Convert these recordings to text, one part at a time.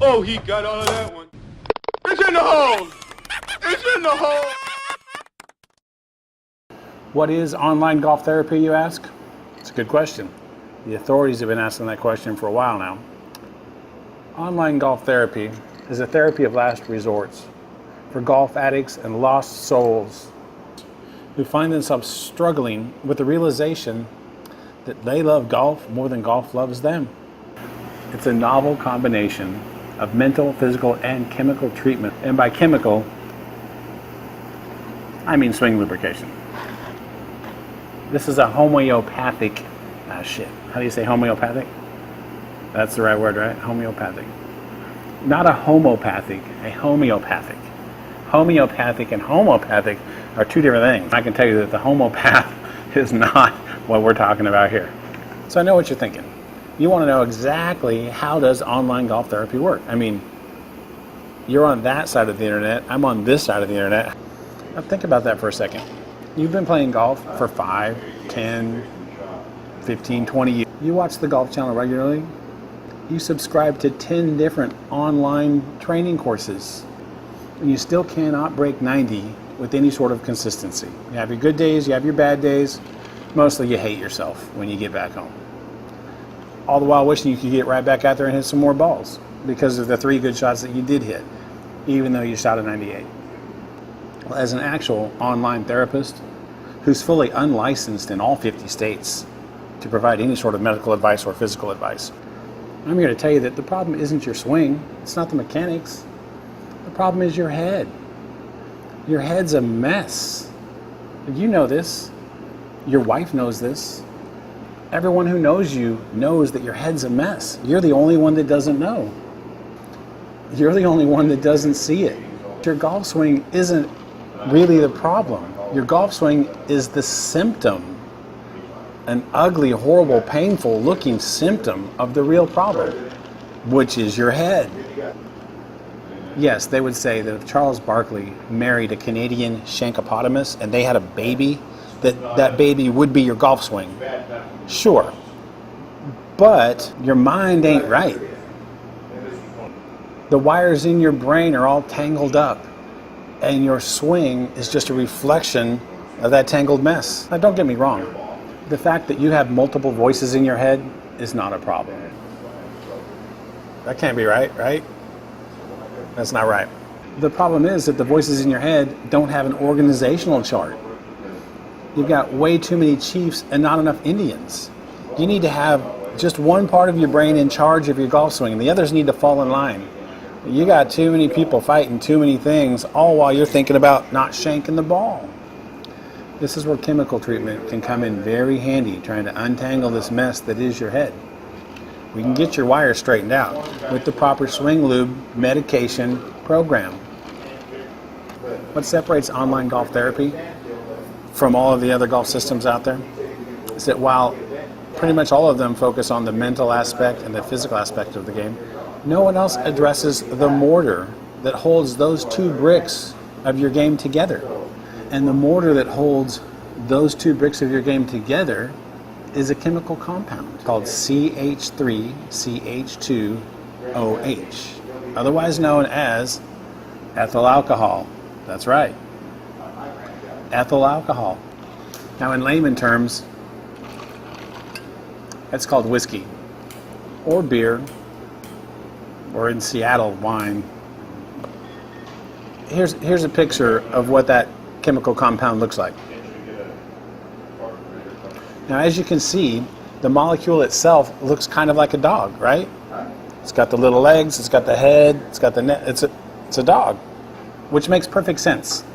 Oh, he got all of that one. It's in the hole. It's in the hole. What is online golf therapy, you ask? It's a good question. The authorities have been asking that question for a while now. Online golf therapy is a therapy of last resorts for golf addicts and lost souls who find themselves struggling with the realization that they love golf more than golf loves them. It's a novel combination of mental, physical, and chemical treatment. And by chemical, I mean swing lubrication. This is a homeopathic, how do you say homeopathic? That's the right word, right? Homeopathic. Not a homopathic, a homeopathic. Homeopathic and homopathic are two different things. I can tell you that the homeopath is not what we're talking about here. So I know what you're thinking. You want to know exactly how does online golf therapy work. I mean, you're on that side of the internet, I'm on this side of the internet. Now think about that for a second. You've been playing golf for 5, 10, 15, 20 years. You watch the Golf Channel regularly. You subscribe to 10 different online training courses. And you still cannot break 90 with any sort of consistency. You have your good days, you have your bad days. Mostly you hate yourself when you get back home. All the while wishing you could get right back out there and hit some more balls because of the 3 good shots that you did hit, even though you shot a 98. Well, as an actual online therapist who's fully unlicensed in all 50 states to provide any sort of medical advice or physical advice, I'm here to tell you that the problem isn't your swing, it's not the mechanics. The problem is your head. Your head's a mess. You know this. Your wife knows this. Everyone who knows you knows that your head's a mess. You're the only one that doesn't know. You're the only one that doesn't see it. Your golf swing isn't really the problem. Your golf swing is the symptom, an ugly, horrible, painful looking symptom of the real problem, which is your head. Yes, they would say that if Charles Barkley married a Canadian shankopotamus and they had a baby, that baby would be your golf swing. Sure. But your mind ain't right. The wires in your brain are all tangled up, and your swing is just a reflection of that tangled mess. Now, don't get me wrong. The fact that you have multiple voices in your head is not a problem. That can't be right, right? That's not right. The problem is that the voices in your head don't have an organizational chart. You've got way too many chiefs and not enough Indians. You need to have just one part of your brain in charge of your golf swing, and the others need to fall in line. You got too many people fighting too many things, all while you're thinking about not shanking the ball. This is where chemical treatment can come in very handy, trying to untangle this mess that is your head. We can get your wires straightened out with the proper swing lube medication program. What separates online golf therapy from all of the other golf systems out there is that while pretty much all of them focus on the mental aspect and the physical aspect of the game, no one else addresses the mortar that holds those 2 bricks of your game together. And the mortar that holds those 2 bricks of your game together is a chemical compound called CH3CH2OH, otherwise known as ethyl alcohol. That's right, ethyl alcohol. Now in layman terms, that's called whiskey or beer, or in Seattle, wine. Here's a picture of what that chemical compound looks like. Now, as you can see, the molecule itself looks kind of like a dog, right? It's got the little legs, it's got the head, it's got the neck. It's a dog, which makes perfect sense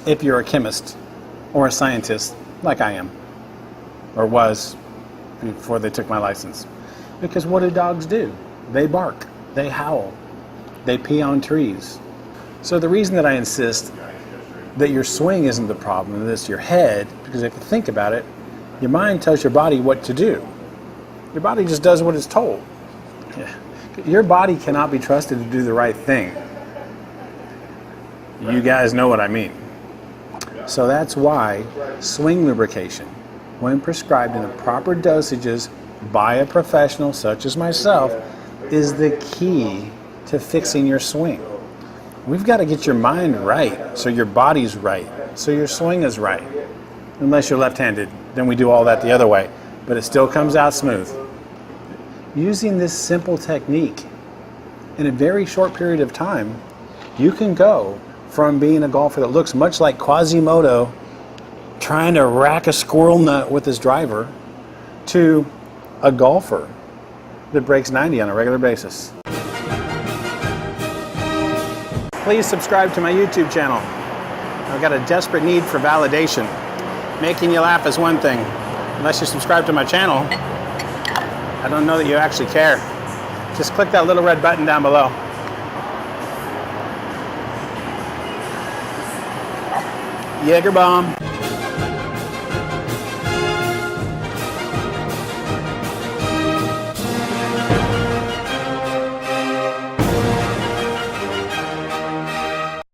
if you're a chemist or a scientist like I am, or was before they took my license. Because what do dogs do? They bark, they howl, they pee on trees. So the reason that I insist that your swing isn't the problem, that it's your head, because if you think about it, your mind tells your body what to do. Your body just does what it's told. Your body cannot be trusted to do the right thing. You guys know what I mean. So that's why swing lubrication, when prescribed in the proper dosages by a professional such as myself, is the key to fixing your swing. We've got to get your mind right so your body's right, so your swing is right. Unless you're left-handed, then we do all that the other way, but it still comes out smooth. Using this simple technique, in a very short period of time, you can go from being a golfer that looks much like Quasimodo trying to rack a squirrel nut with his driver to a golfer that breaks 90 on a regular basis. Please subscribe to my YouTube channel. I've got a desperate need for validation. Making you laugh is one thing. Unless you subscribe to my channel, I don't know that you actually care. Just click that little red button down below. Jaeger bomb.